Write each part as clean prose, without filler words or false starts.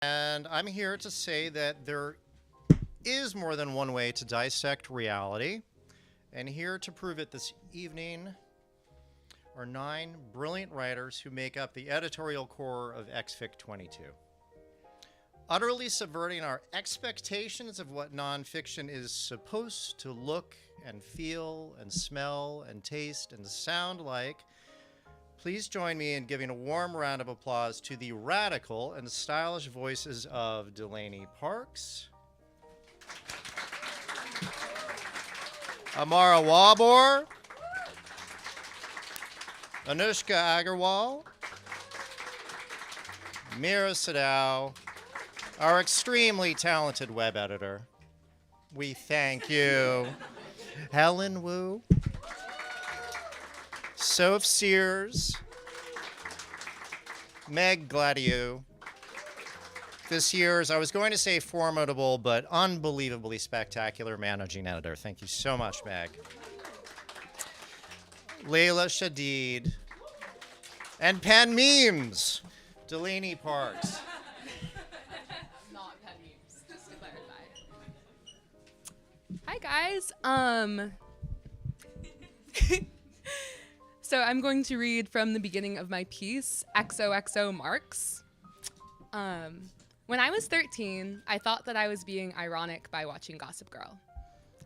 And I'm here to say that there is more than one way to dissect reality. And here to prove it this evening are 9 brilliant writers who make up the editorial core of Xfic 22. Utterly subverting our expectations of what nonfiction is supposed to look and feel and smell and taste and sound like, please join me in giving a warm round of applause to the radical and stylish voices of Delaney Parks, Amara Wabor, Anushka Agarwal, Mira Sadao, our extremely talented web editor. We thank you. Helen Wu, Soph Sears, Meg Gladio. This year's, I was going to say formidable, but unbelievably spectacular managing editor. Thank you so much, Meg. Layla Shadid, and Penn Memes, Delaney Parks. Not Penn Memes, just to clarify. Hi guys. So I'm going to read from the beginning of my piece, XOXO Marks. When I was 13, I thought that I was being ironic by watching Gossip Girl.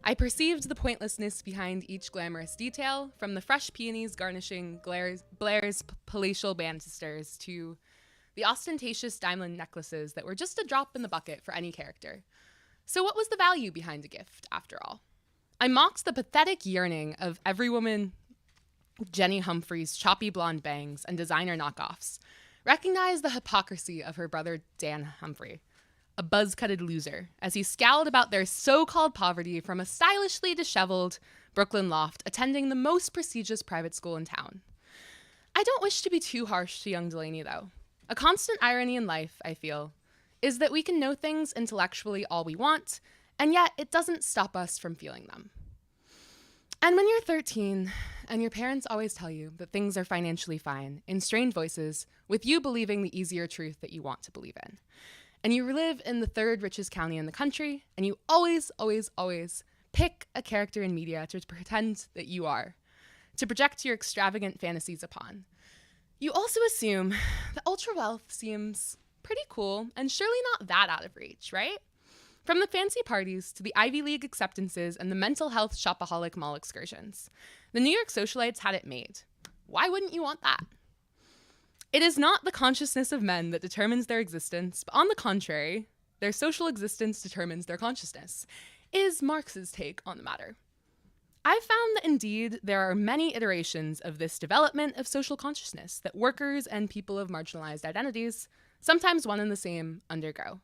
I perceived the pointlessness behind each glamorous detail, from the fresh peonies garnishing Blair's palatial banisters to the ostentatious diamond necklaces that were just a drop in the bucket for any character. So what was the value behind a gift, after all? I mocked the pathetic yearning of every woman Jenny Humphrey's choppy blonde bangs and designer knockoffs, recognized the hypocrisy of her brother Dan Humphrey, a buzz-cutted loser, as he scowled about their so-called poverty from a stylishly disheveled Brooklyn loft attending the most prestigious private school in town. I don't wish to be too harsh to young Delaney, though. A constant irony in life, I feel, is that we can know things intellectually all we want, and yet it doesn't stop us from feeling them. And when you're 13, and your parents always tell you that things are financially fine, in strained voices, with you believing the easier truth that you want to believe in, and you live in the third richest county in the country, and you always, always, always pick a character in media to pretend that you are, to project your extravagant fantasies upon, you also assume that ultra wealth seems pretty cool and surely not that out of reach, right? From the fancy parties to the Ivy League acceptances and the mental health shopaholic mall excursions, the New York socialites had it made. Why wouldn't you want that? It is not the consciousness of men that determines their existence, but on the contrary, their social existence determines their consciousness, is Marx's take on the matter. I've found that indeed there are many iterations of this development of social consciousness that workers and people of marginalized identities, sometimes one and the same, undergo.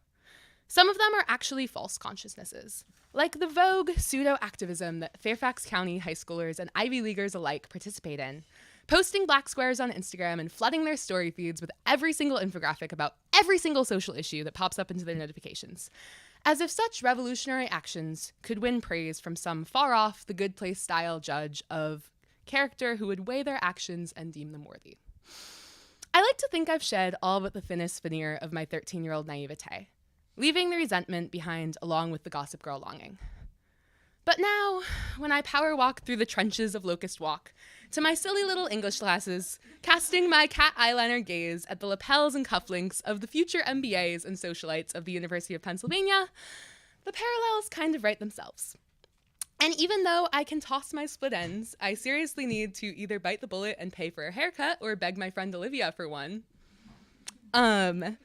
Some of them are actually false consciousnesses, like the vogue pseudo-activism that Fairfax County high schoolers and Ivy Leaguers alike participate in, posting black squares on Instagram and flooding their story feeds with every single infographic about every single social issue that pops up into their notifications, as if such revolutionary actions could win praise from some far-off, the good place style judge of character who would weigh their actions and deem them worthy. I like to think I've shed all but the thinnest veneer of my 13-year-old naivete, leaving the resentment behind along with the Gossip Girl longing. But now, when I power walk through the trenches of Locust Walk to my silly little English classes, casting my cat eyeliner gaze at the lapels and cufflinks of the future MBAs and socialites of the University of Pennsylvania, the parallels kind of write themselves. And even though I can toss my split ends, I seriously need to either bite the bullet and pay for a haircut or beg my friend Olivia for one. And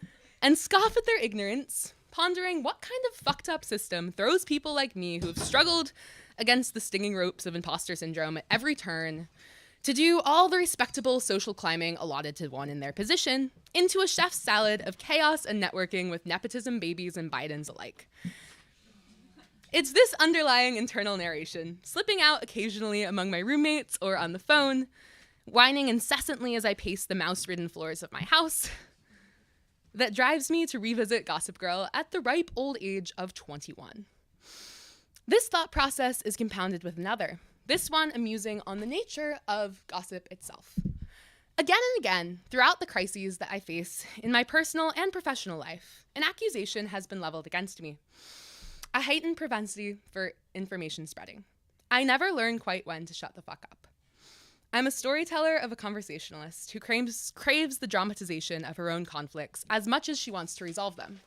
scoff at their ignorance, pondering what kind of fucked up system throws people like me who've struggled against the stinging ropes of imposter syndrome at every turn to do all the respectable social climbing allotted to one in their position into a chef's salad of chaos and networking with nepotism babies and Bidens alike. It's this underlying internal narration, slipping out occasionally among my roommates or on the phone, whining incessantly as I pace the mouse-ridden floors of my house, that drives me to revisit Gossip Girl at the ripe old age of 21. This thought process is compounded with another, this one amusing on the nature of gossip itself. Again and again, throughout the crises that I face in my personal and professional life, an accusation has been leveled against me. A heightened propensity for information spreading. I never learn quite when to shut the fuck up. I'm a storyteller of a conversationalist who craves the dramatization of her own conflicts as much as she wants to resolve them.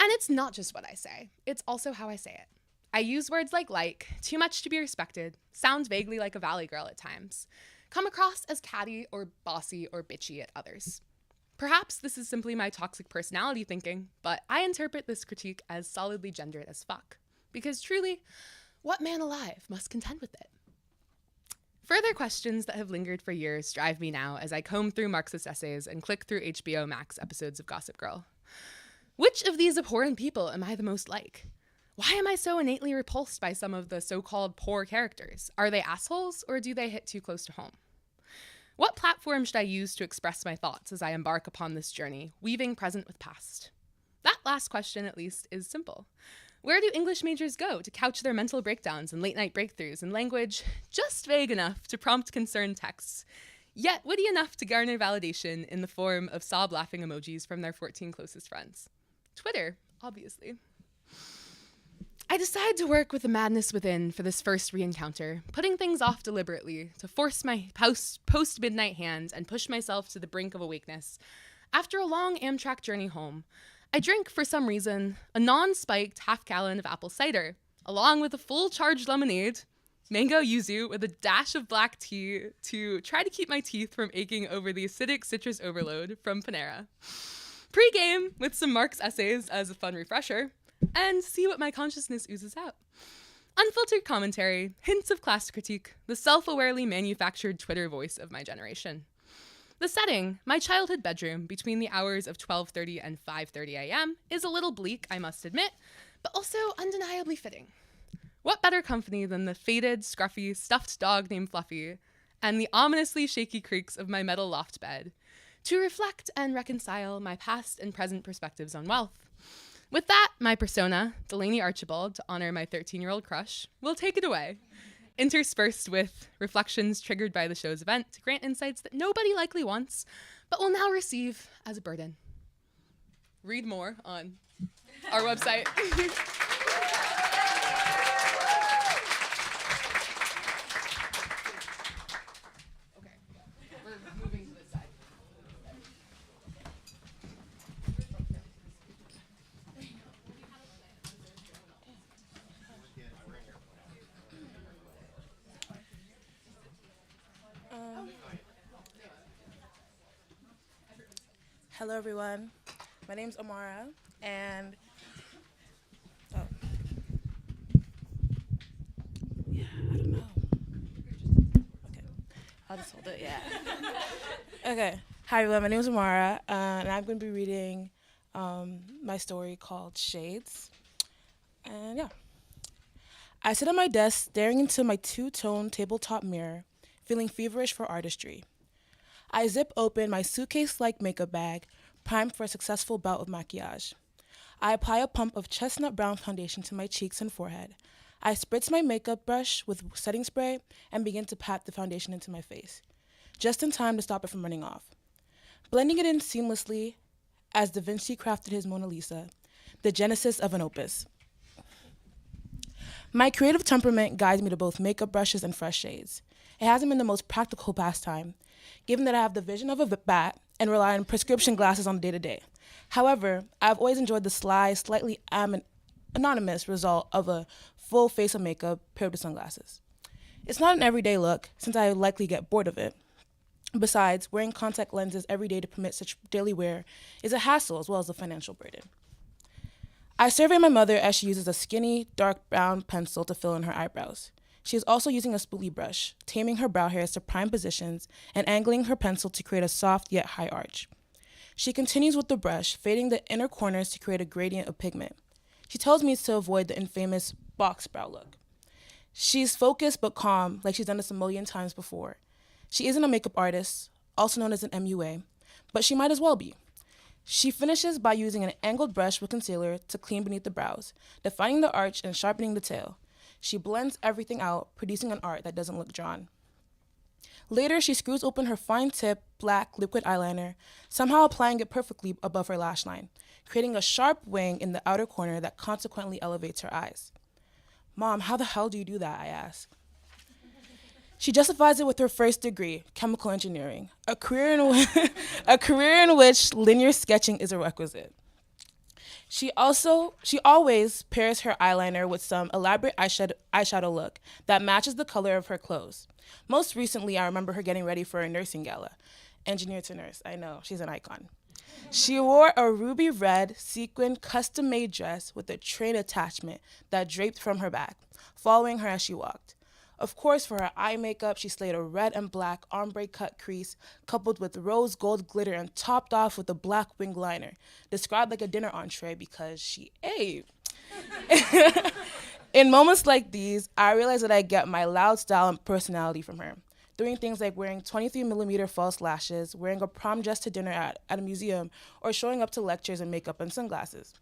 And it's not just what I say, it's also how I say it. I use words like, too much to be respected, sound vaguely like a valley girl at times, come across as catty or bossy or bitchy at others. Perhaps this is simply my toxic personality thinking, but I interpret this critique as solidly gendered as fuck. Because truly, what man alive must contend with it? Further questions that have lingered for years drive me now as I comb through Marxist essays and click through HBO Max episodes of Gossip Girl. Which of these abhorrent people am I the most like? Why am I so innately repulsed by some of the so-called poor characters? Are they assholes, or do they hit too close to home? What platform should I use to express my thoughts as I embark upon this journey, weaving present with past? That last question, at least, is simple. Where do English majors go to couch their mental breakdowns and late-night breakthroughs in language just vague enough to prompt concerned texts, yet witty enough to garner validation in the form of sob-laughing emojis from their 14 closest friends? Twitter, obviously. I decide to work with the madness within for this first re-encounter, putting things off deliberately to force my post-midnight hand and push myself to the brink of awakeness. After a long Amtrak journey home, I drink, for some reason, a non-spiked half-gallon of apple cider, along with a full-charged lemonade, mango yuzu with a dash of black tea to try to keep my teeth from aching over the acidic citrus overload from Panera. Pre-game with some Marx essays as a fun refresher, and see what my consciousness oozes out. Unfiltered commentary, hints of class critique, the self-awarely manufactured Twitter voice of my generation. The setting, my childhood bedroom between the hours of 12:30 and 5:30 a.m., is a little bleak, I must admit, but also undeniably fitting. What better company than the faded, scruffy, stuffed dog named Fluffy and the ominously shaky creaks of my metal loft bed to reflect and reconcile my past and present perspectives on wealth. With that, my persona, Delaney Archibald, to honor my 13-year-old crush, will take it away, interspersed with reflections triggered by the show's event to grant insights that nobody likely wants, but will now receive as a burden. Read more on our website. Hello, everyone. My name's Amara, and yeah, I don't know. Okay, I'll just hold it. Yeah. Okay. Hi, everyone. My name's Amara, and I'm going to be reading my story called Shades. And yeah, I sit at my desk, staring into my two-tone tabletop mirror, feeling feverish for artistry. I zip open my suitcase-like makeup bag, primed for a successful bout of maquillage. I apply a pump of chestnut brown foundation to my cheeks and forehead. I spritz my makeup brush with setting spray and begin to pat the foundation into my face, just in time to stop it from running off. Blending it in seamlessly as Da Vinci crafted his Mona Lisa, the genesis of an opus. My creative temperament guides me to both makeup brushes and fresh shades. It hasn't been the most practical pastime, given that I have the vision of a bat and rely on prescription glasses on the day-to-day. However, I've always enjoyed the sly, slightly anonymous result of a full face of makeup paired with sunglasses. It's not an everyday look, since I would likely get bored of it. Besides, wearing contact lenses every day to permit such daily wear is a hassle as well as a financial burden. I survey my mother as she uses a skinny, dark brown pencil to fill in her eyebrows. She is also using a spoolie brush, taming her brow hairs to prime positions and angling her pencil to create a soft yet high arch. She continues with the brush, fading the inner corners to create a gradient of pigment. She tells me to avoid the infamous box brow look. She's focused but calm, like she's done this a million times before. She isn't a makeup artist, also known as an MUA, but she might as well be. She finishes by using an angled brush with concealer to clean beneath the brows, defining the arch and sharpening the tail. She blends everything out, producing an art that doesn't look drawn. Later, she screws open her fine-tip black liquid eyeliner, somehow applying it perfectly above her lash line, creating a sharp wing in the outer corner that consequently elevates her eyes. Mom, how the hell do you do that? I ask. She justifies it with her first degree, chemical engineering, a career in which linear sketching is a requisite. She always pairs her eyeliner with some elaborate eyeshadow look that matches the color of her clothes. Most recently, I remember her getting ready for a nursing gala. Engineer to nurse, I know, she's an icon. She wore a ruby red sequin custom-made dress with a train attachment that draped from her back, following her as she walked. Of course, for her eye makeup, she slayed a red and black ombre cut crease, coupled with rose gold glitter and topped off with a black wing liner, described like a dinner entree because she ate. In moments like these, I realized that I get my loud style and personality from her, doing things like wearing 23mm false lashes, wearing a prom dress to dinner at a museum, or showing up to lectures in makeup and sunglasses.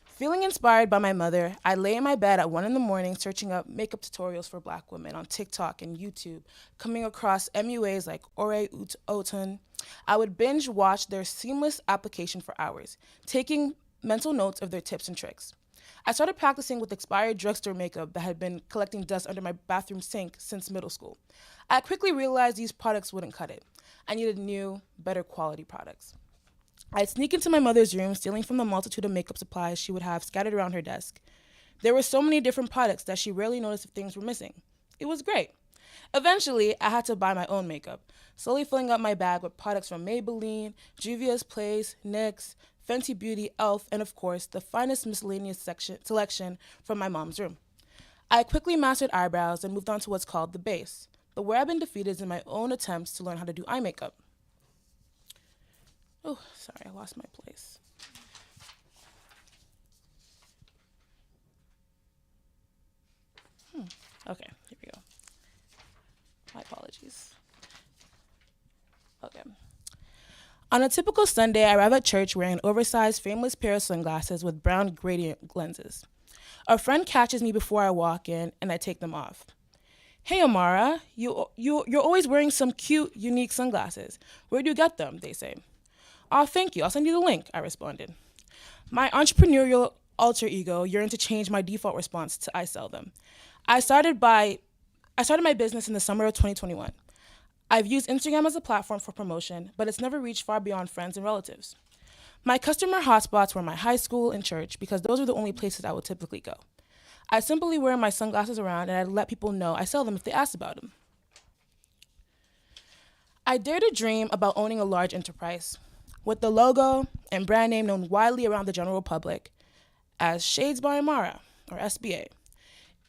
Feeling inspired by my mother, I lay in my bed at 1 a.m. searching up makeup tutorials for Black women on TikTok and YouTube, coming across MUAs like Ore Oten. I would binge watch their seamless application for hours, taking mental notes of their tips and tricks. I started practicing with expired drugstore makeup that had been collecting dust under my bathroom sink since middle school. I quickly realized these products wouldn't cut it. I needed new, better quality products. I'd sneak into my mother's room, stealing from the multitude of makeup supplies she would have scattered around her desk. There were so many different products that she rarely noticed if things were missing. It was great. Eventually, I had to buy my own makeup, slowly filling up my bag with products from Maybelline, Juvia's Place, NYX, Fenty Beauty, e.l.f., and of course, the finest miscellaneous selection from my mom's room. I quickly mastered eyebrows and moved on to what's called the base, but where I've been defeated is in my own attempts to learn how to do eye makeup. Oh, sorry, I lost my place. Okay, here we go. My apologies. Okay. On a typical Sunday, I arrive at church wearing an oversized, frameless pair of sunglasses with brown gradient lenses. A friend catches me before I walk in, and I take them off. Hey, Amara, you're always wearing some cute, unique sunglasses. Where do you get them? They say. Oh, thank you. I'll send you the link, I responded. My entrepreneurial alter ego yearned to change my default response to I sell them. I started my business in the summer of 2021. I've used Instagram as a platform for promotion, but it's never reached far beyond friends and relatives. My customer hotspots were my high school and church because those were the only places I would typically go. I simply wear my sunglasses around and I'd let people know I sell them if they asked about them. I dare to dream about owning a large enterprise with the logo and brand name known widely around the general public as Shades by Amara, or SBA.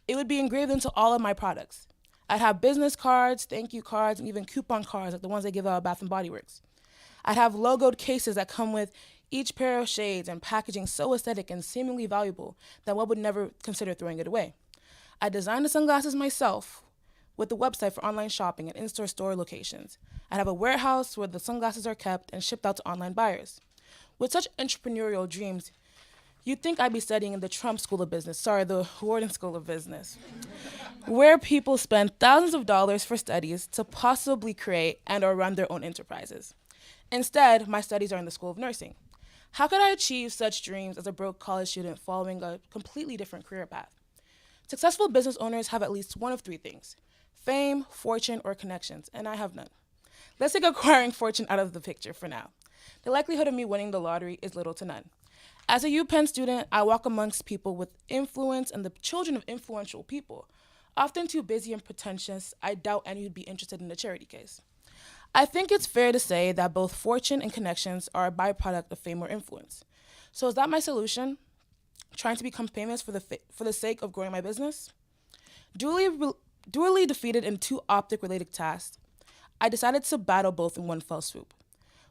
It would be engraved into all of my products. I'd have business cards, thank you cards, and even coupon cards like the ones they give out at Bath & Body Works. I'd have logoed cases that come with each pair of shades and packaging so aesthetic and seemingly valuable that one would never consider throwing it away. I designed the sunglasses myself with the website for online shopping and in-store store locations. I'd have a warehouse where the sunglasses are kept and shipped out to online buyers. With such entrepreneurial dreams, you'd think I'd be studying in the the Wharton School of Business, where people spend thousands of dollars for studies to possibly create and or run their own enterprises. Instead, my studies are in the School of Nursing. How could I achieve such dreams as a broke college student following a completely different career path? Successful business owners have at least one of three things: fame, fortune, or connections, and I have none. Let's take acquiring fortune out of the picture for now. The likelihood of me winning the lottery is little to none. As a UPenn student, I walk amongst people with influence and the children of influential people. Often too busy and pretentious, I doubt any would be interested in a charity case. I think it's fair to say that both fortune and connections are a byproduct of fame or influence. So is that my solution? Trying to become famous for the sake of growing my business? Dually defeated in two optic-related tasks, I decided to battle both in one fell swoop.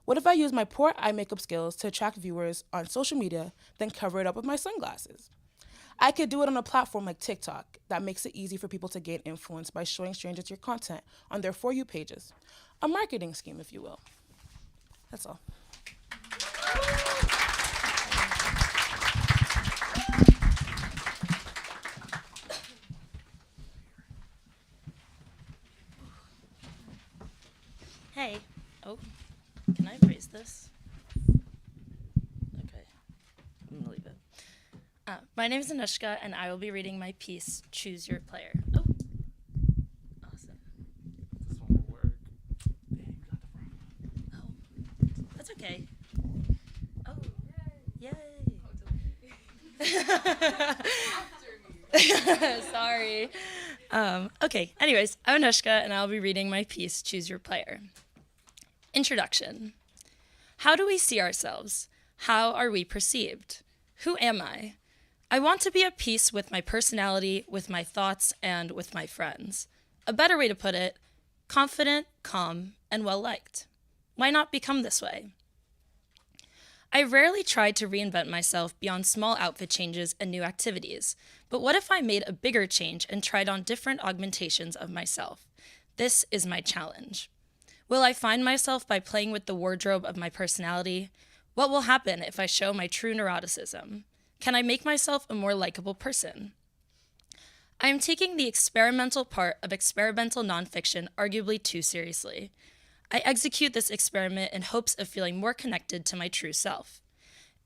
What if I use my poor eye makeup skills to attract viewers on social media, then cover it up with my sunglasses? I could do it on a platform like TikTok that makes it easy for people to gain influence by showing strangers your content on their For You pages. A marketing scheme, if you will. That's all. Hey. Oh, can I erase this? Okay. I'm going to leave it. My name is Anushka, and I will be reading my piece, Choose Your Player. Oh. Awesome. This one will work. Hey, you got the wrong one. Oh. That's okay. Oh. Yay. Sorry. Okay, anyways, I'm Anushka, and I'll be reading my piece, Choose Your Player. Introduction. How do we see ourselves? How are we perceived? Who am I? I want to be at peace with my personality, with my thoughts, and with my friends. A better way to put it, confident, calm, and well-liked. Why not become this way? I rarely try to reinvent myself beyond small outfit changes and new activities, but what if I made a bigger change and tried on different augmentations of myself? This is my challenge. Will I find myself by playing with the wardrobe of my personality? What will happen if I show my true neuroticism? Can I make myself a more likable person? I am taking the experimental part of experimental nonfiction arguably too seriously. I execute this experiment in hopes of feeling more connected to my true self.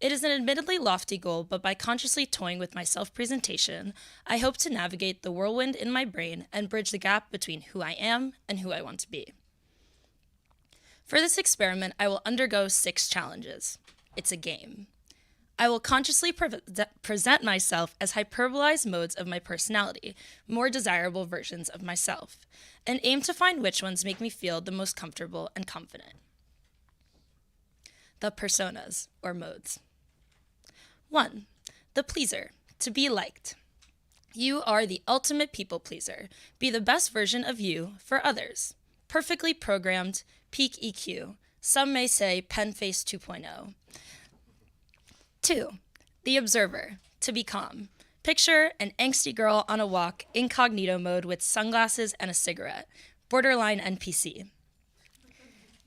It is an admittedly lofty goal, but by consciously toying with my self-presentation, I hope to navigate the whirlwind in my brain and bridge the gap between who I am and who I want to be. For this experiment, I will undergo 6 challenges. It's a game. I will consciously present myself as hyperbolized modes of my personality, more desirable versions of myself, and aim to find which ones make me feel the most comfortable and confident. The personas, or modes. 1. The pleaser, to be liked. You are the ultimate people pleaser. Be the best version of you for others. Perfectly programmed, peak EQ. Some may say Penn Face 2.0. 2. The observer, to be calm. Picture an angsty girl on a walk, incognito mode with sunglasses and a cigarette. Borderline NPC.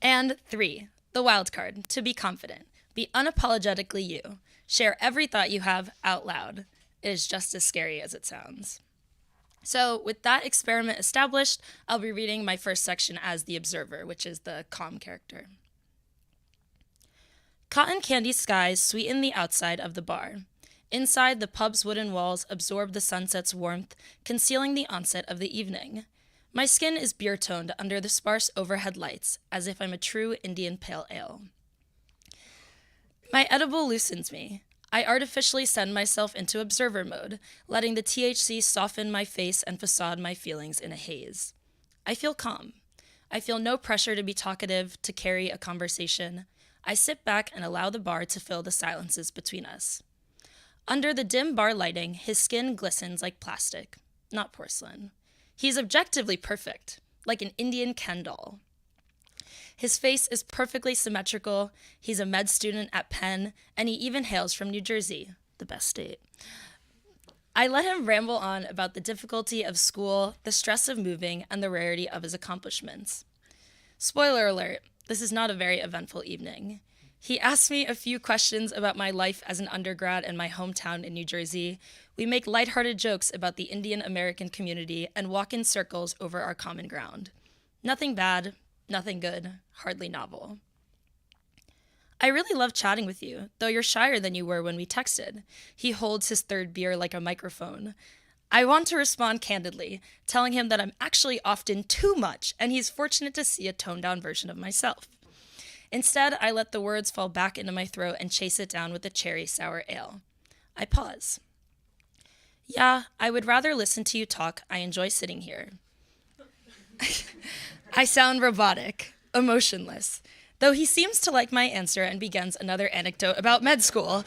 And 3. The wild card, to be confident. Be unapologetically you. Share every thought you have out loud. It is just as scary as it sounds. So with that experiment established, I'll be reading my first section as the observer, which is the calm character. Cotton candy skies sweeten the outside of the bar. Inside, the pub's wooden walls absorb the sunset's warmth, concealing the onset of the evening. My skin is beer-toned under the sparse overhead lights, as if I'm a true Indian pale ale. My edible loosens me. I artificially send myself into observer mode, letting the THC soften my face and facade my feelings in a haze. I feel calm. I feel no pressure to be talkative, to carry a conversation. I sit back and allow the bar to fill the silences between us. Under the dim bar lighting, his skin glistens like plastic, not porcelain. He's objectively perfect, like an Indian Ken doll. His face is perfectly symmetrical. He's a med student at Penn, and he even hails from New Jersey, the best state. I let him ramble on about the difficulty of school, the stress of moving, and the rarity of his accomplishments. Spoiler alert, this is not a very eventful evening. He asked me a few questions about my life as an undergrad in my hometown in New Jersey. We make lighthearted jokes about the Indian American community and walk in circles over our common ground. Nothing bad, nothing good, hardly novel. I really love chatting with you, though you're shyer than you were when we texted. He holds his third beer like a microphone. I want to respond candidly, telling him that I'm actually often too much, and he's fortunate to see a toned-down version of myself. Instead, I let the words fall back into my throat and chase it down with a cherry sour ale. I pause. Yeah, I would rather listen to you talk. I enjoy sitting here. I sound robotic, emotionless, though he seems to like my answer and begins another anecdote about med school.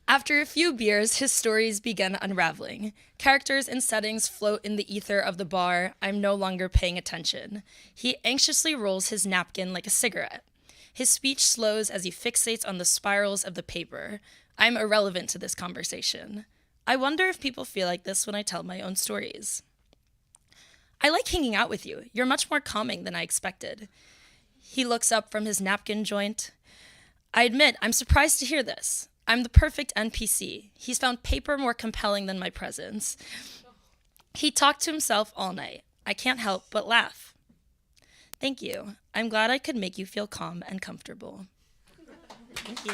After a few beers, his stories begin unraveling. Characters and settings float in the ether of the bar. I'm no longer paying attention. He anxiously rolls his napkin like a cigarette. His speech slows as he fixates on the spirals of the paper. I'm irrelevant to this conversation. I wonder if people feel like this when I tell my own stories. I like hanging out with you. You're much more calming than I expected. He looks up from his napkin joint. I admit, I'm surprised to hear this. I'm the perfect NPC. He's found paper more compelling than my presence. He talked to himself all night. I can't help but laugh. Thank you. I'm glad I could make you feel calm and comfortable. Thank you.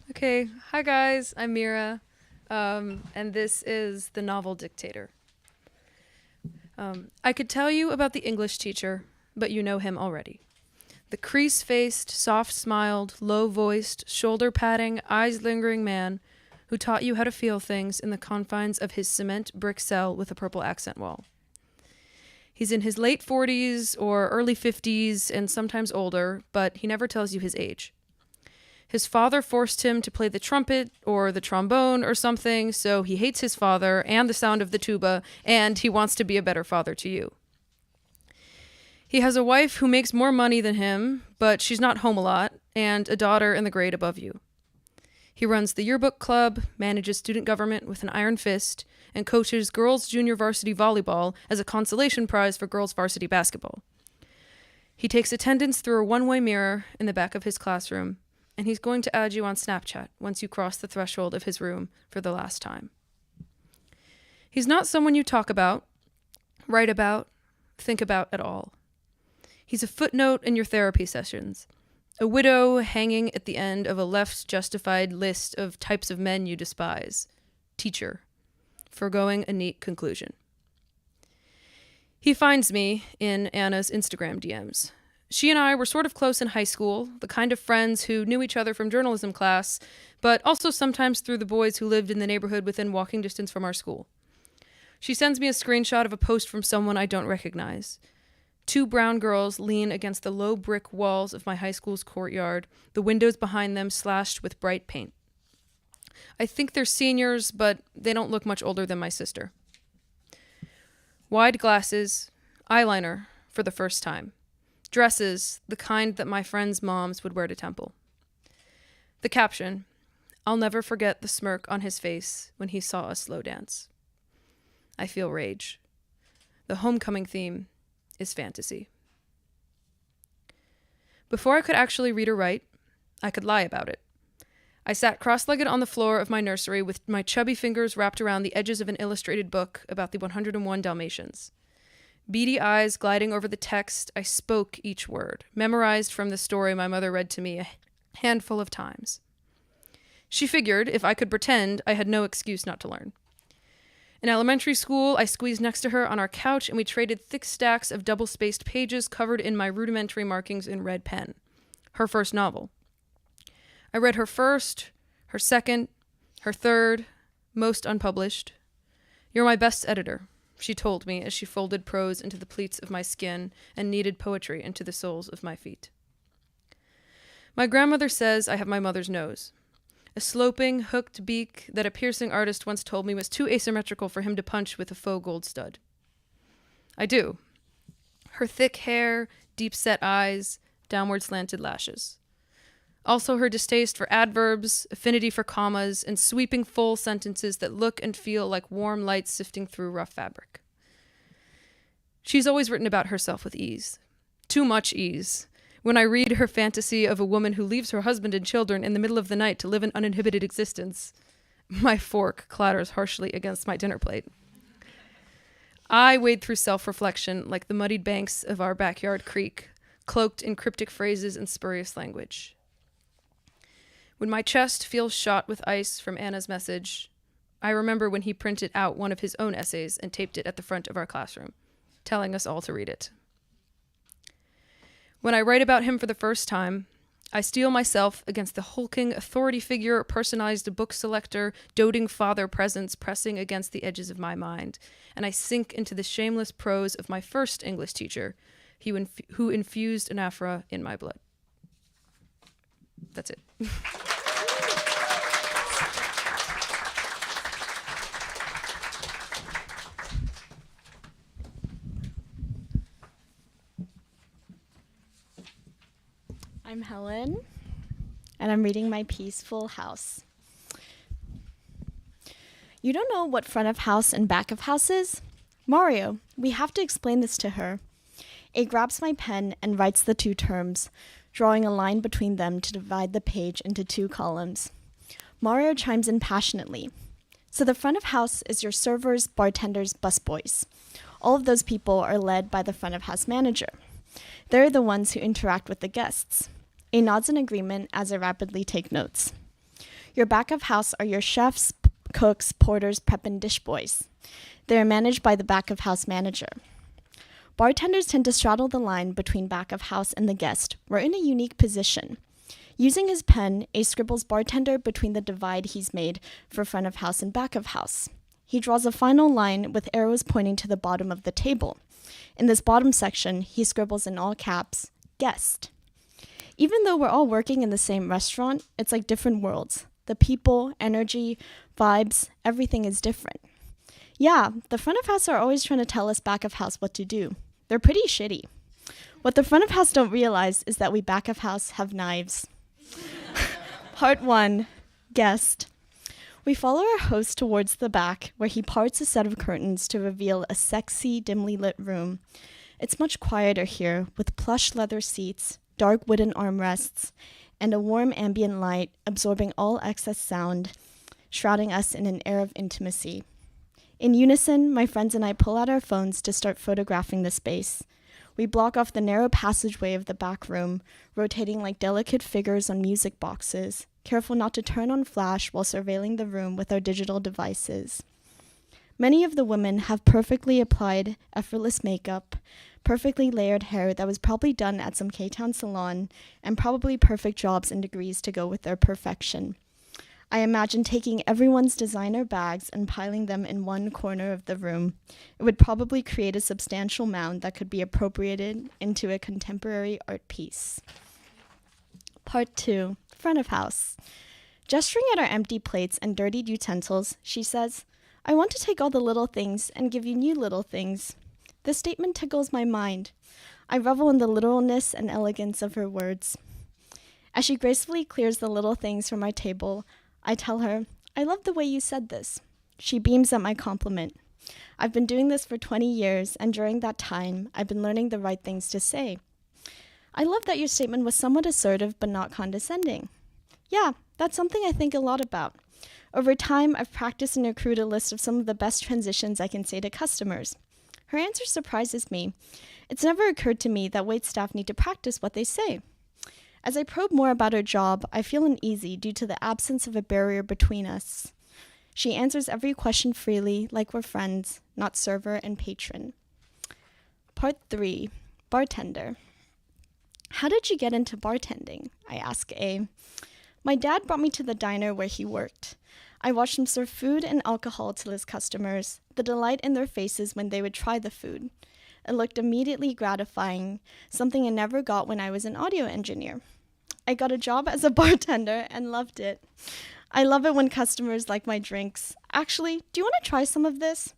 Okay, hi guys, I'm Mira, and this is the novel Dictator. I could tell you about the English teacher, but you know him already. The crease-faced, soft-smiled, low-voiced, shoulder-patting, eyes-lingering man who taught you how to feel things in the confines of his cement brick cell with a purple accent wall. He's in his late 40s or early 50s and sometimes older, but he never tells you his age. His father forced him to play the trumpet or the trombone or something, so he hates his father and the sound of the tuba, and he wants to be a better father to you. He has a wife who makes more money than him, but she's not home a lot, and a daughter in the grade above you. He runs the yearbook club, manages student government with an iron fist, and coaches girls' junior varsity volleyball as a consolation prize for girls' varsity basketball. He takes attendance through a one-way mirror in the back of his classroom, and he's going to add you on Snapchat once you cross the threshold of his room for the last time. He's not someone you talk about, write about, think about at all. He's a footnote in your therapy sessions, a widow hanging at the end of a left-justified list of types of men you despise. Teacher, foregoing a neat conclusion. He finds me in Anna's Instagram DMs. She and I were sort of close in high school, the kind of friends who knew each other from journalism class, but also sometimes through the boys who lived in the neighborhood within walking distance from our school. She sends me a screenshot of a post from someone I don't recognize. 2 brown girls lean against the low brick walls of my high school's courtyard, the windows behind them slashed with bright paint. I think they're seniors, but they don't look much older than my sister. Wide glasses, eyeliner for the first time. Dresses, the kind that my friends' moms would wear to temple. The caption, I'll never forget the smirk on his face when he saw us slow dance. I feel rage. The homecoming theme is fantasy. Before I could actually read or write, I could lie about it. I sat cross-legged on the floor of my nursery with my chubby fingers wrapped around the edges of an illustrated book about the 101 Dalmatians. Beady eyes gliding over the text, I spoke each word, memorized from the story my mother read to me a handful of times. She figured if I could pretend, I had no excuse not to learn. In elementary school, I squeezed next to her on our couch and we traded thick stacks of double-spaced pages covered in my rudimentary markings in red pen. Her first novel. I read her first, her second, her third, most unpublished. You're my best editor, she told me as she folded prose into the pleats of my skin and kneaded poetry into the soles of my feet. My grandmother says I have my mother's nose. A sloping, hooked beak that a piercing artist once told me was too asymmetrical for him to punch with a faux gold stud. I do. Her thick hair, deep-set eyes, downward slanted lashes. Also her distaste for adverbs, affinity for commas, and sweeping full sentences that look and feel like warm light sifting through rough fabric. She's always written about herself with ease. Too much ease. When I read her fantasy of a woman who leaves her husband and children in the middle of the night to live an uninhibited existence, my fork clatters harshly against my dinner plate. I wade through self-reflection like the muddied banks of our backyard creek, cloaked in cryptic phrases and spurious language. When my chest feels shot with ice from Anna's message, I remember when he printed out one of his own essays and taped it at the front of our classroom, telling us all to read it. When I write about him for the first time, I steel myself against the hulking authority figure, personalized book selector, doting father presence pressing against the edges of my mind, and I sink into the shameless prose of my first English teacher, who infused anaphora in my blood. That's it. I'm Helen, and I'm reading my piece, Full House. You don't know what front of house and back of house is? Mario, we have to explain this to her. A grabs my pen and writes the two terms, drawing a line between them to divide the page into two columns. Mario chimes in passionately. So the front of house is your servers, bartenders, busboys. All of those people are led by the front of house manager. They're the ones who interact with the guests. A nods in agreement as I rapidly take notes. Your back of house are your chefs, cooks, porters, prep, and dish boys. They are managed by the back of house manager. Bartenders tend to straddle the line between back of house and the guest. We're in a unique position. Using his pen, A scribbles bartender between the divide he's made for front of house and back of house. He draws a final line with arrows pointing to the bottom of the table. In this bottom section, he scribbles in all caps, guest. Even though we're all working in the same restaurant, it's like different worlds. The people, energy, vibes, everything is different. Yeah, the front of house are always trying to tell us back of house what to do. They're pretty shitty. What the front of house don't realize is that we back of house have knives. Part 1, guest. We follow our host towards the back, where he parts a set of curtains to reveal a sexy, dimly lit room. It's much quieter here, with plush leather seats, dark wooden armrests, and a warm ambient light absorbing all excess sound, shrouding us in an air of intimacy. In unison, my friends and I pull out our phones to start photographing the space. We block off the narrow passageway of the back room, rotating like delicate figures on music boxes, careful not to turn on flash while surveilling the room with our digital devices. Many of the women have perfectly applied, effortless makeup, perfectly layered hair that was probably done at some K-Town salon, and probably perfect jobs and degrees to go with their perfection. I imagine taking everyone's designer bags and piling them in one corner of the room. It would probably create a substantial mound that could be appropriated into a contemporary art piece. Part 2, front of house. Gesturing at our empty plates and dirtied utensils, she says, I want to take all the little things and give you new little things. This statement tickles my mind. I revel in the literalness and elegance of her words. As she gracefully clears the little things from our table, I tell her, I love the way you said this. She beams at my compliment. I've been doing this for 20 years, and during that time, I've been learning the right things to say. I love that your statement was somewhat assertive but not condescending. Yeah, that's something I think a lot about. Over time, I've practiced and accrued a list of some of the best transitions I can say to customers. Her answer surprises me. It's never occurred to me that waitstaff need to practice what they say. As I probe more about her job, I feel uneasy due to the absence of a barrier between us. She answers every question freely, like we're friends, not server and patron. Part 3, bartender. How did you get into bartending? I ask A. My dad brought me to the diner where he worked. I watched him serve food and alcohol to his customers, the delight in their faces when they would try the food. It looked immediately gratifying, something I never got when I was an audio engineer. I got a job as a bartender and loved it. I love it when customers like my drinks. Actually, do you want to try some of this?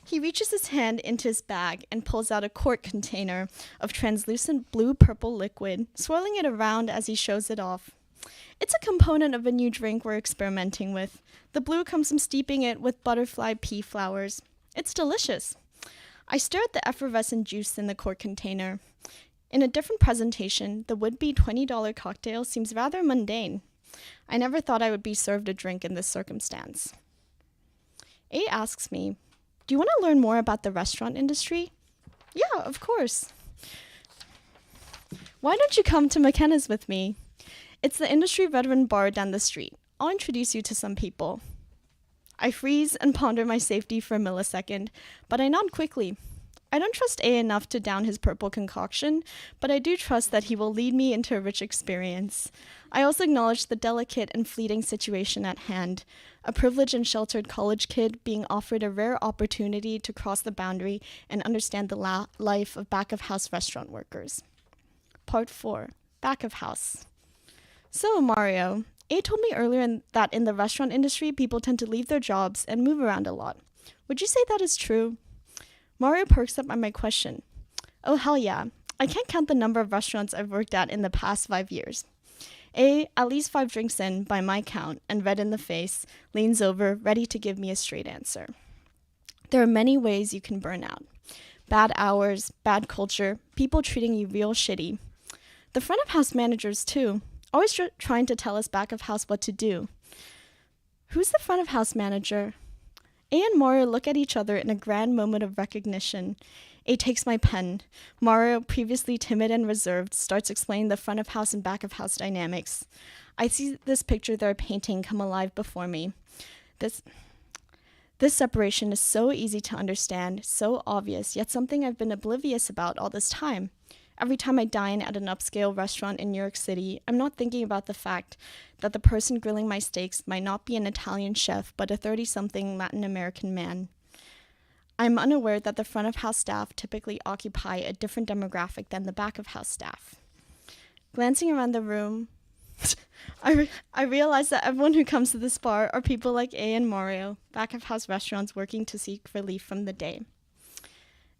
He reaches his hand into his bag and pulls out a quart container of translucent blue-purple liquid, swirling it around as he shows it off. It's a component of a new drink we're experimenting with. The blue comes from steeping it with butterfly pea flowers. It's delicious. I stare at the effervescent juice in the quart container. In a different presentation, the would-be $20 cocktail seems rather mundane. I never thought I would be served a drink in this circumstance. A asks me, do you want to learn more about the restaurant industry? Yeah, of course. Why don't you come to McKenna's with me? It's the industry veteran bar down the street. I'll introduce you to some people. I freeze and ponder my safety for a millisecond, but I nod quickly. I don't trust A enough to down his purple concoction, but I do trust that he will lead me into a rich experience. I also acknowledge the delicate and fleeting situation at hand, a privileged and sheltered college kid being offered a rare opportunity to cross the boundary and understand the life of back-of-house restaurant workers. Part 4, back of house. So, Mario, A told me earlier that in the restaurant industry, people tend to leave their jobs and move around a lot. Would you say that is true? Mario perks up at my question. Oh, hell yeah. I can't count the number of restaurants I've worked at in the past 5 years. A, at least 5 drinks in, by my count, and red in the face, leans over, ready to give me a straight answer. There are many ways you can burn out. bad hours, bad culture, people treating you real shitty. The front of house managers, too, always trying to tell us back of house what to do. Who's the front of house manager? A and Mario look at each other in a grand moment of recognition. A takes my pen. Mario, previously timid and reserved, starts explaining the front of house and back of house dynamics. I see this picture they're painting come alive before me. This separation is so easy to understand, so obvious, yet something I've been oblivious about all this time. Every time I dine at an upscale restaurant in New York City, I'm not thinking about the fact that the person grilling my steaks might not be an Italian chef, but a 30-something Latin American man. I'm unaware that the front of house staff typically occupy a different demographic than the back of house staff. Glancing around the room, I realize that everyone who comes to this bar are people like A and Mario, back of house restaurants working to seek relief from the day.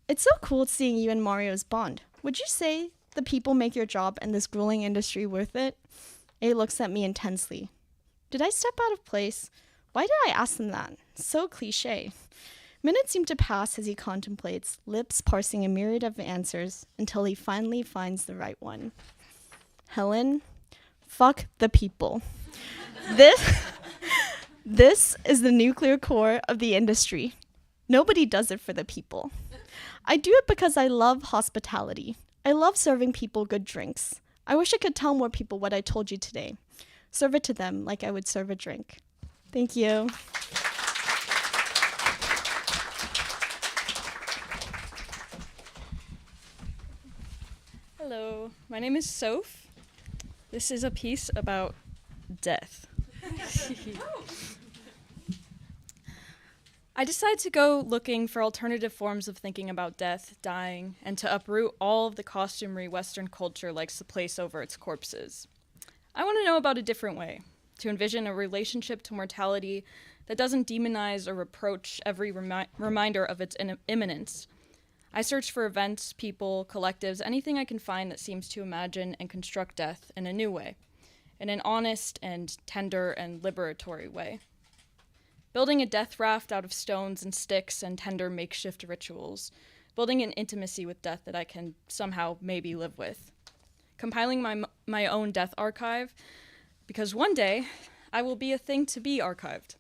It's so cool seeing you and Mario's bond. Would you say the people make your job and this grueling industry worth it? A looks at me intensely. Did I step out of place? Why did I ask them that? So cliche. Minutes seem to pass as he contemplates, lips parsing a myriad of answers until he finally finds the right one. Helen, fuck the people. This is the nuclear core of the industry. Nobody does it for the people. I do it because I love hospitality. I love serving people good drinks. I wish I could tell more people what I told you today. Serve it to them like I would serve a drink. Thank you. Hello, my name is Soph. This is a piece about death. I decided to go looking for alternative forms of thinking about death, dying, and to uproot all of the costumery Western culture likes to place over its corpses. I want to know about a different way, to envision a relationship to mortality that doesn't demonize or reproach every reminder of its imminence. I search for events, people, collectives, anything I can find that seems to imagine and construct death in a new way, in an honest and tender and liberatory way. Building a death raft out of stones and sticks and tender makeshift rituals. Building an intimacy with death that I can somehow maybe live with. Compiling my own death archive, because one day I will be a thing to be archived.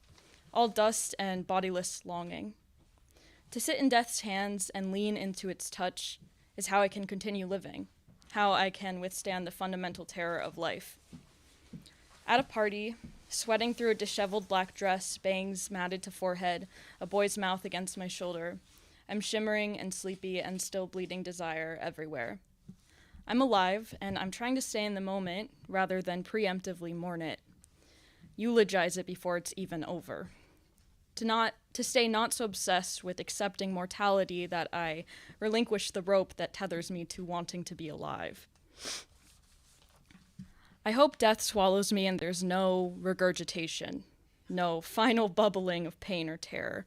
All dust and bodiless longing. To sit in death's hands and lean into its touch is how I can continue living. How I can withstand the fundamental terror of life. At a party, sweating through a disheveled black dress, bangs matted to forehead, a boy's mouth against my shoulder. I'm shimmering and sleepy and still bleeding desire everywhere. I'm alive, and I'm trying to stay in the moment rather than preemptively mourn it. Eulogize it before it's even over. To stay not so obsessed with accepting mortality that I relinquish the rope that tethers me to wanting to be alive. I hope death swallows me and there's no regurgitation, no final bubbling of pain or terror.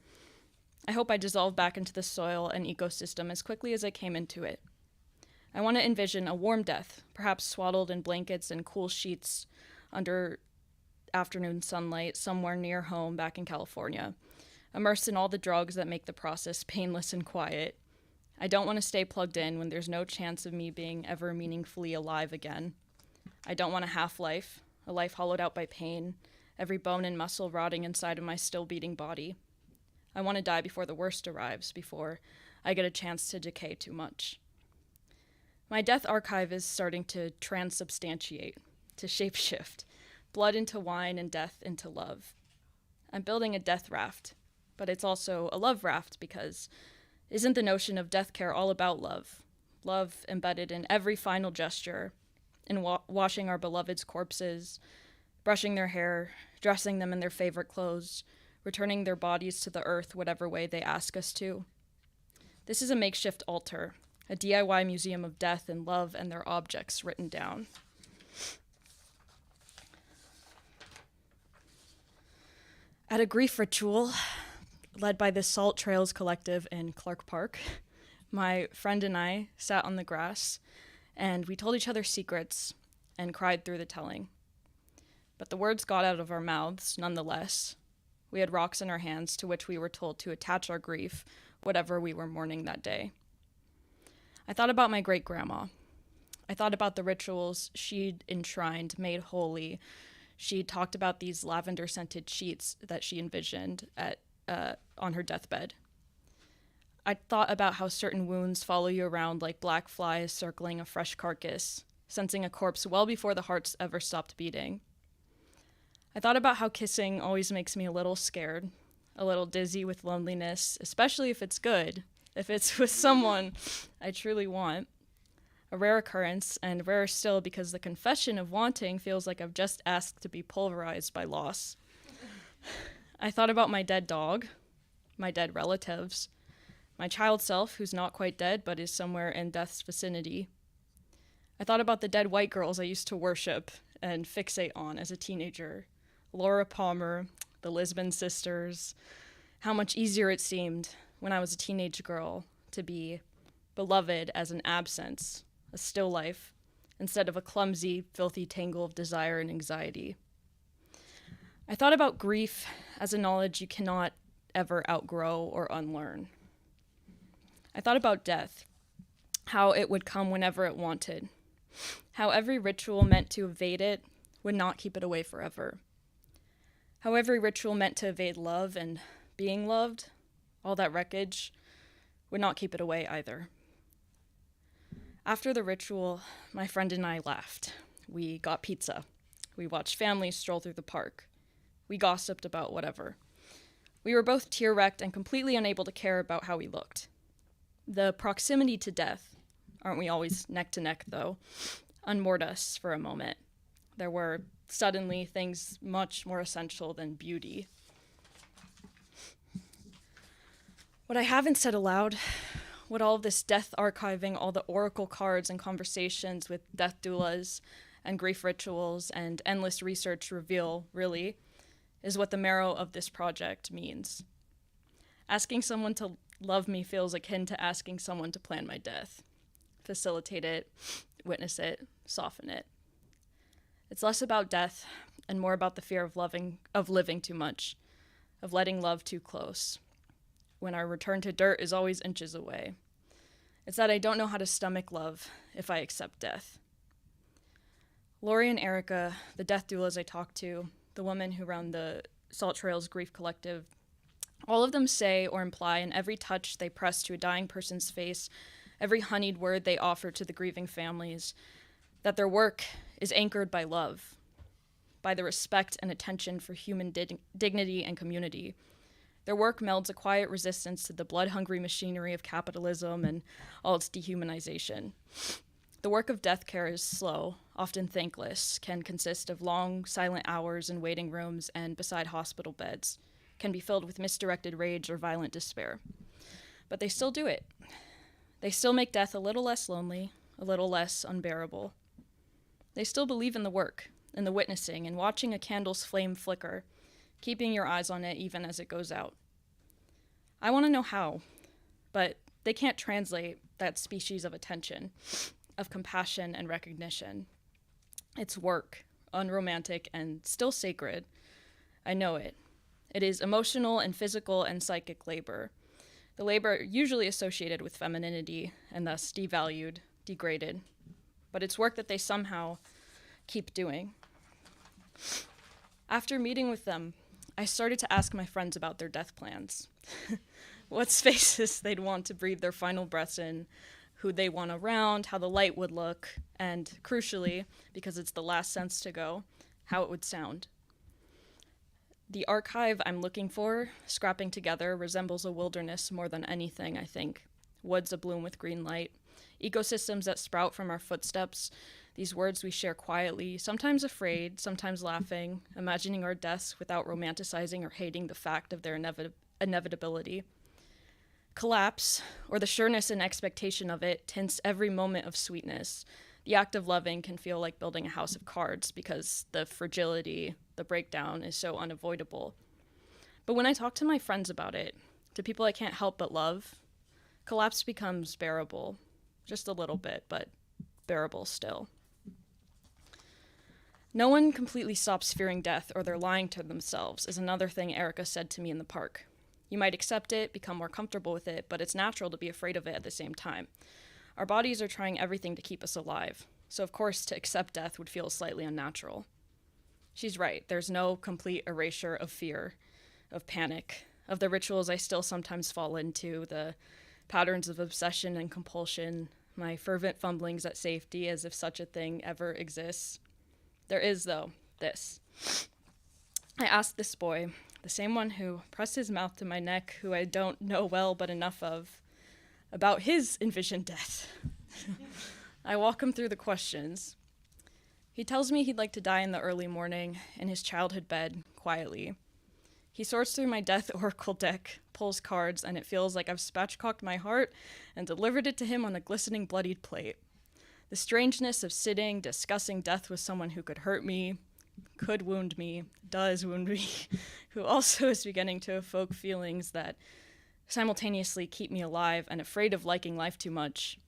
I hope I dissolve back into the soil and ecosystem as quickly as I came into it. I want to envision a warm death, perhaps swaddled in blankets and cool sheets under afternoon sunlight somewhere near home back in California, immersed in all the drugs that make the process painless and quiet. I don't want to stay plugged in when there's no chance of me being ever meaningfully alive again. I don't want a half-life, a life hollowed out by pain, every bone and muscle rotting inside of my still-beating body. I want to die before the worst arrives, before I get a chance to decay too much. My death archive is starting to transubstantiate, to shapeshift, blood into wine and death into love. I'm building a death raft, but it's also a love raft because isn't the notion of death care all about love? Love embedded in every final gesture, in washing our beloved's corpses, brushing their hair, dressing them in their favorite clothes, returning their bodies to the earth whatever way they ask us to. This is a makeshift altar, a DIY museum of death and love and their objects written down. At a grief ritual, led by the Salt Trails Collective in Clark Park, my friend and I sat on the grass and we told each other secrets and cried through the telling. But the words got out of our mouths nonetheless. We had rocks in our hands to which we were told to attach our grief, whatever we were mourning that day. I thought about my great-grandma. I thought about the rituals she'd enshrined, made holy. She talked about these lavender-scented sheets that she envisioned on her deathbed. I thought about how certain wounds follow you around like black flies circling a fresh carcass, sensing a corpse well before the heart's ever stopped beating. I thought about how kissing always makes me a little scared, a little dizzy with loneliness, especially if it's good, if it's with someone I truly want. A rare occurrence, and rarer still because the confession of wanting feels like I've just asked to be pulverized by loss. I thought about my dead dog, my dead relatives, my child self who's not quite dead but is somewhere in death's vicinity. I thought about the dead white girls I used to worship and fixate on as a teenager. Laura Palmer, the Lisbon sisters, how much easier it seemed when I was a teenage girl to be beloved as an absence, a still life, instead of a clumsy, filthy tangle of desire and anxiety. I thought about grief as a knowledge you cannot ever outgrow or unlearn. I thought about death, how it would come whenever it wanted, how every ritual meant to evade it would not keep it away forever, how every ritual meant to evade love and being loved, all that wreckage, would not keep it away either. After the ritual, my friend and I laughed. We got pizza. We watched families stroll through the park. We gossiped about whatever. We were both tear-wrecked and completely unable to care about how we looked. The proximity to death, aren't we always neck to neck though, unmoored us for a moment. There were suddenly things much more essential than beauty. What I haven't said aloud, what all of this death archiving, all the oracle cards and conversations with death doulas and grief rituals and endless research reveal, really, is what the marrow of this project means. Asking someone to love me feels akin to asking someone to plan my death, facilitate it, witness it, soften it. It's less about death and more about the fear of living too much, of letting love too close, when our return to dirt is always inches away. It's that I don't know how to stomach love if I accept death. Lori and Erica, the death doulas I talked to, the women who run the Salt Trails Grief Collective, all of them say or imply in every touch they press to a dying person's face, every honeyed word they offer to the grieving families, that their work is anchored by love, by the respect and attention for human dignity and community. Their work melds a quiet resistance to the blood-hungry machinery of capitalism and all its dehumanization. The work of death care is slow, often thankless, can consist of long, silent hours in waiting rooms and beside hospital beds, can be filled with misdirected rage or violent despair. But they still do it. They still make death a little less lonely, a little less unbearable. They still believe in the work, in the witnessing, in watching a candle's flame flicker, keeping your eyes on it even as it goes out. I want to know how, but they can't translate that species of attention, of compassion and recognition. It's work, unromantic and still sacred. I know it. It is emotional and physical and psychic labor. The labor usually associated with femininity and thus devalued, degraded. But it's work that they somehow keep doing. After meeting with them, I started to ask my friends about their death plans. What spaces they'd want to breathe their final breaths in, who they want around, how the light would look, and crucially, because it's the last sense to go, how it would sound. The archive I'm looking for, scrapping together, resembles a wilderness more than anything, I think. Woods abloom with green light, ecosystems that sprout from our footsteps, these words we share quietly, sometimes afraid, sometimes laughing, imagining our deaths without romanticizing or hating the fact of their inevitability. Collapse, or the sureness and expectation of it, tints every moment of sweetness. The act of loving can feel like building a house of cards because the fragility, the breakdown is so unavoidable. But when I talk to my friends about it, to people I can't help but love, collapse becomes bearable. Just a little bit, but bearable still. No one completely stops fearing death or they're lying to themselves is another thing Erica said to me in the park. You might accept it, become more comfortable with it, but it's natural to be afraid of it at the same time. Our bodies are trying everything to keep us alive, so of course to accept death would feel slightly unnatural. She's right, there's no complete erasure of fear, of panic, of the rituals I still sometimes fall into, the patterns of obsession and compulsion, my fervent fumblings at safety as if such a thing ever exists. There is, though, this. I asked this boy, the same one who pressed his mouth to my neck, who I don't know well but enough of, about his envisioned death. I walk him through the questions. He tells me he'd like to die in the early morning, in his childhood bed, quietly. He sorts through my death oracle deck, pulls cards, and it feels like I've spatchcocked my heart and delivered it to him on a glistening bloodied plate. The strangeness of sitting, discussing death with someone who could hurt me, could wound me, does wound me, who also is beginning to evoke feelings that simultaneously keep me alive and afraid of liking life too much.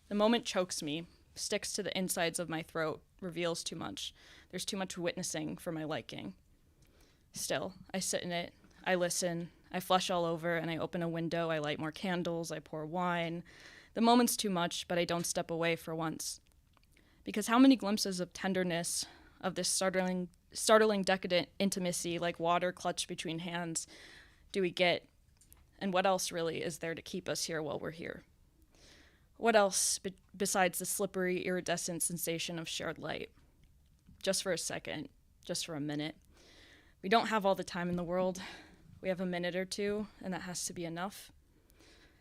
The moment chokes me, sticks to the insides of my throat, reveals too much. There's too much witnessing for my liking. Still, I sit in it, I listen, I flush all over, and I open a window, I light more candles, I pour wine. The moment's too much, but I don't step away for once. Because how many glimpses of tenderness, of this startling decadent intimacy like water clutched between hands do we get? And what else really is there to keep us here while we're here? What else besides the slippery, iridescent sensation of shared light? Just for a second, just for a minute. We don't have all the time in the world. We have a minute or two, and that has to be enough.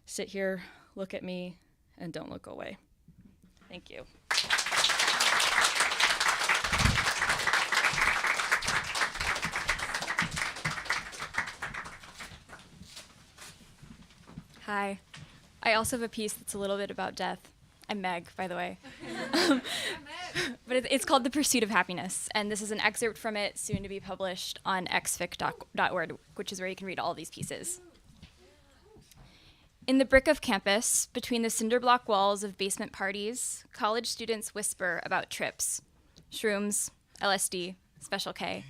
Sit here, look at me, and don't look away. Thank you. Hi. I also have a piece that's a little bit about death. I'm Meg, by the way. But it's called The Pursuit of Happiness, and this is an excerpt from it, soon to be published on Xfic.org, which is where you can read all of these pieces. In the brick of campus, between the cinder block walls of basement parties, college students whisper about trips, shrooms, LSD, Special K.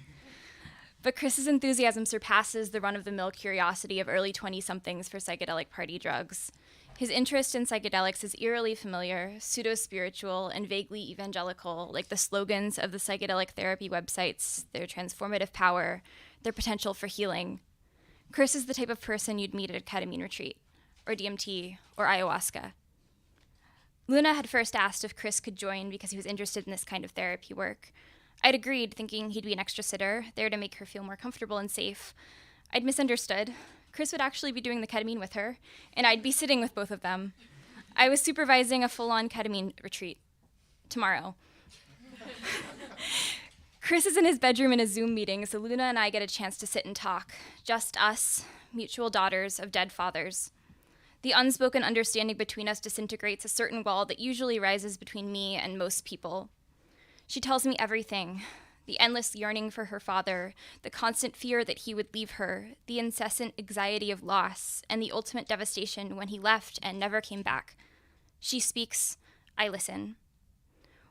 But Chris's enthusiasm surpasses the run-of-the-mill curiosity of early 20-somethings for psychedelic party drugs. His interest in psychedelics is eerily familiar, pseudo-spiritual, and vaguely evangelical, like the slogans of the psychedelic therapy websites, their transformative power, their potential for healing. Chris is the type of person you'd meet at a ketamine retreat, or DMT, or ayahuasca. Luna had first asked if Chris could join because he was interested in this kind of therapy work. I'd agreed, thinking he'd be an extra sitter, there to make her feel more comfortable and safe. I'd misunderstood. Chris would actually be doing the ketamine with her, and I'd be sitting with both of them. I was supervising a full-on ketamine retreat. Tomorrow. Chris is in his bedroom in a Zoom meeting, so Luna and I get a chance to sit and talk. Just us, mutual daughters of dead fathers. The unspoken understanding between us disintegrates a certain wall that usually rises between me and most people. She tells me everything. The endless yearning for her father, the constant fear that he would leave her, the incessant anxiety of loss, and the ultimate devastation when he left and never came back. She speaks, I listen.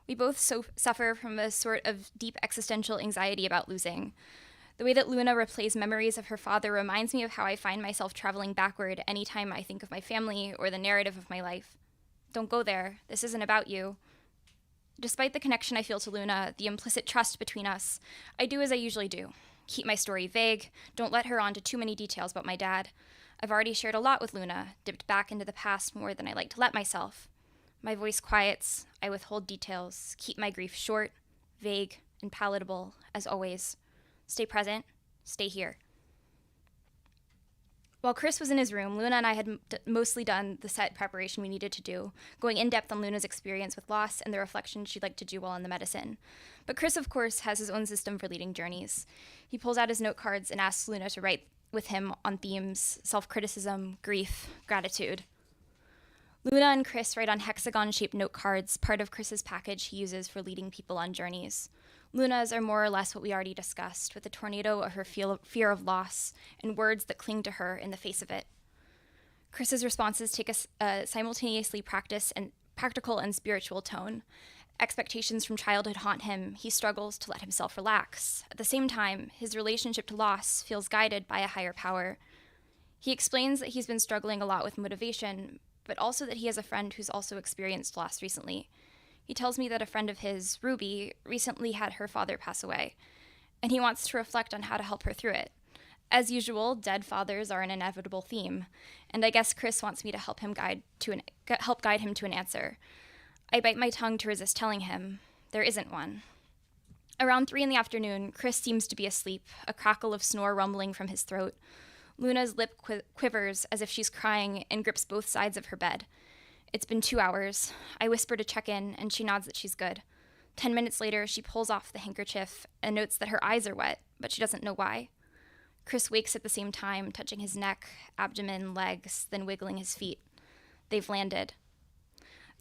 We both suffer from a sort of deep existential anxiety about losing. The way that Luna replays memories of her father reminds me of how I find myself traveling backward anytime I think of my family or the narrative of my life. Don't go there. This isn't about you. Despite the connection I feel to Luna, the implicit trust between us, I do as I usually do. Keep my story vague, don't let her on to too many details about my dad. I've already shared a lot with Luna, dipped back into the past more than I like to let myself. My voice quiets, I withhold details, keep my grief short, vague, and palatable, as always. Stay present, stay here. While Chris was in his room, Luna and I had mostly done the set preparation we needed to do, going in depth on Luna's experience with loss and the reflection she'd like to do while in the medicine. But Chris, of course, has his own system for leading journeys. He pulls out his note cards and asks Luna to write with him on themes, self-criticism, grief, gratitude. Luna and Chris write on hexagon-shaped note cards, part of Chris's package he uses for leading people on journeys. Luna's are more or less what we already discussed, with a tornado of her fear of loss and words that cling to her in the face of it. Chris's responses take a simultaneously practical and spiritual tone. Expectations from childhood haunt him. He struggles to let himself relax. At the same time, his relationship to loss feels guided by a higher power. He explains that he's been struggling a lot with motivation, but also that he has a friend who's also experienced loss recently. He tells me that a friend of his, Ruby, recently had her father pass away, and he wants to reflect on how to help her through it. As usual, dead fathers are an inevitable theme, and I guess Chris wants me to help guide him to an answer. I bite my tongue to resist telling him there isn't one. Around 3 p.m, Chris seems to be asleep, a crackle of snore rumbling from his throat. Luna's lip quivers as if she's crying and grips both sides of her bed. It's been 2 hours. I whisper to check in, and she nods that she's good. 10 minutes later, she pulls off the handkerchief and notes that her eyes are wet, but she doesn't know why. Chris wakes at the same time, touching his neck, abdomen, legs, then wiggling his feet. They've landed.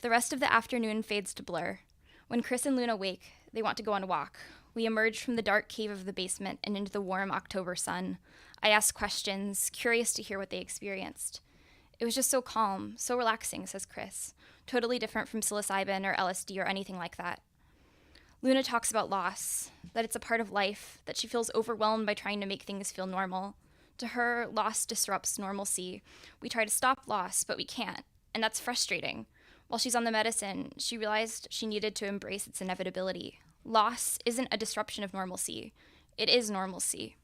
The rest of the afternoon fades to blur. When Chris and Luna wake, they want to go on a walk. We emerge from the dark cave of the basement and into the warm October sun. I ask questions, curious to hear what they experienced. It was just so calm, so relaxing, says Chris. Totally different from psilocybin or LSD or anything like that. Luna talks about loss, that it's a part of life, that she feels overwhelmed by trying to make things feel normal. To her, loss disrupts normalcy. We try to stop loss, but we can't, and that's frustrating. While she's on the medicine, she realized she needed to embrace its inevitability. Loss isn't a disruption of normalcy. It is normalcy.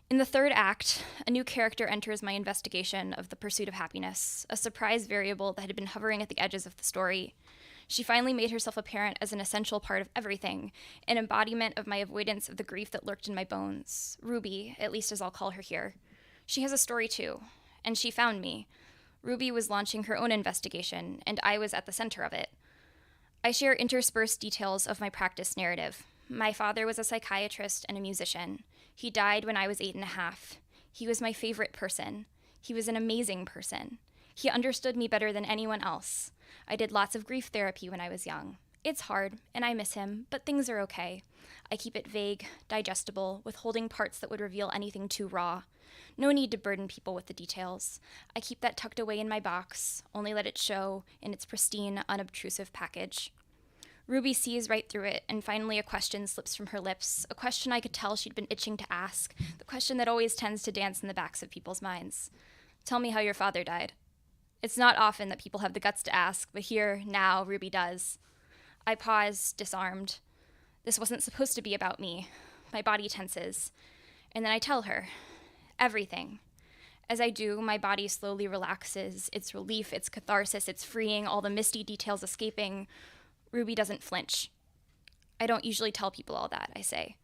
In the third act, a new character enters my investigation of the pursuit of happiness, a surprise variable that had been hovering at the edges of the story. She finally made herself apparent as an essential part of everything, an embodiment of my avoidance of the grief that lurked in my bones. Ruby, at least as I'll call her here. She has a story too, and she found me. Ruby was launching her own investigation, and I was at the center of it. I share interspersed details of my practice narrative. My father was a psychiatrist and a musician. He died when I was 8.5. He was my favorite person. He was an amazing person. He understood me better than anyone else. I did lots of grief therapy when I was young. It's hard, and I miss him, but things are okay. I keep it vague, digestible, withholding parts that would reveal anything too raw. No need to burden people with the details. I keep that tucked away in my box, only let it show in its pristine, unobtrusive package. Ruby sees right through it, and finally a question slips from her lips, a question I could tell she'd been itching to ask, the question that always tends to dance in the backs of people's minds. Tell me how your father died. It's not often that people have the guts to ask, but here, now, Ruby does. I pause, disarmed. This wasn't supposed to be about me. My body tenses. And then I tell her. Everything. As I do, my body slowly relaxes. It's relief, it's catharsis, it's freeing, all the misty details escaping. Ruby doesn't flinch. I don't usually tell people all that, I say.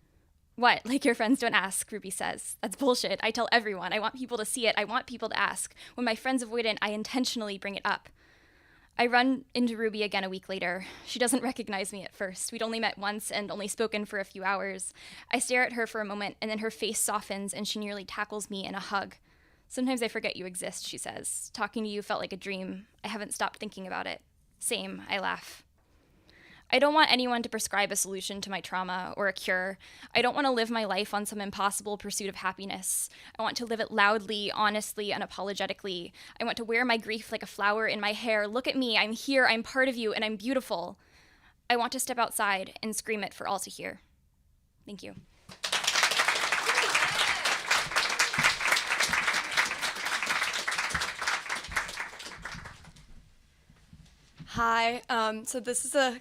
What? Like your friends don't ask, Ruby says. That's bullshit. I tell everyone. I want people to see it. I want people to ask. When my friends avoid it, I intentionally bring it up. I run into Ruby again a week later. She doesn't recognize me at first. We'd only met once and only spoken for a few hours. I stare at her for a moment, and then her face softens, and she nearly tackles me in a hug. Sometimes I forget you exist, she says. Talking to you felt like a dream. I haven't stopped thinking about it. Same, I laugh. I don't want anyone to prescribe a solution to my trauma or a cure. I don't want to live my life on some impossible pursuit of happiness. I want to live it loudly, honestly, unapologetically. I want to wear my grief like a flower in my hair. Look at me, I'm here, I'm part of you, and I'm beautiful. I want to step outside and scream it for all to hear. Thank you. Hi, so this is a